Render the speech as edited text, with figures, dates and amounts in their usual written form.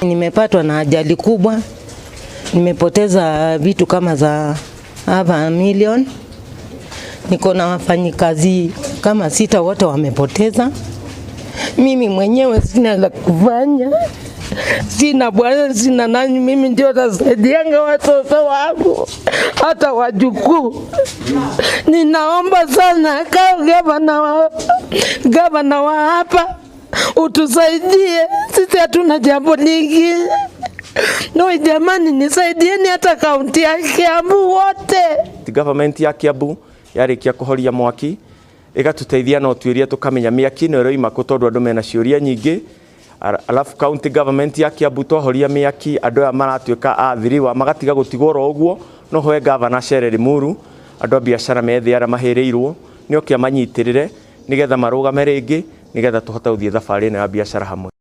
Nimepatwa na ajali kubwa. Nimepoteza vitu kama za hapa milioni. Niko na wafanyikazi kama 6 wote wamepoteza. Mimi mwenyewe sina la kufanya. Sina bwana, sina nani, mimi ndio nasaidianga watoto wangu hata wajukuu. Ninaomba sana gavana wa hapa utusaidie, sisi hatuna jambo lingi. No jamani, nisaidieni hata kaunti ya Kiambu wote. Government ya Kiambu yarikia kuhoria Mwaki igatuteithia no tuiria tukamenya Mwaki no roima kutondu andu mena ciuria nyingi. Alafu county government ya Kiambu twahoria Mwaki andu aya maratuika athiriwa magatiga gutigoro uguo no hoe governor cere Limuru andu biacara methi ara mahireirwo ni okia manyitirire nigetha marugame ringi nigetha tuhota uthie thabari na biacara hamwe.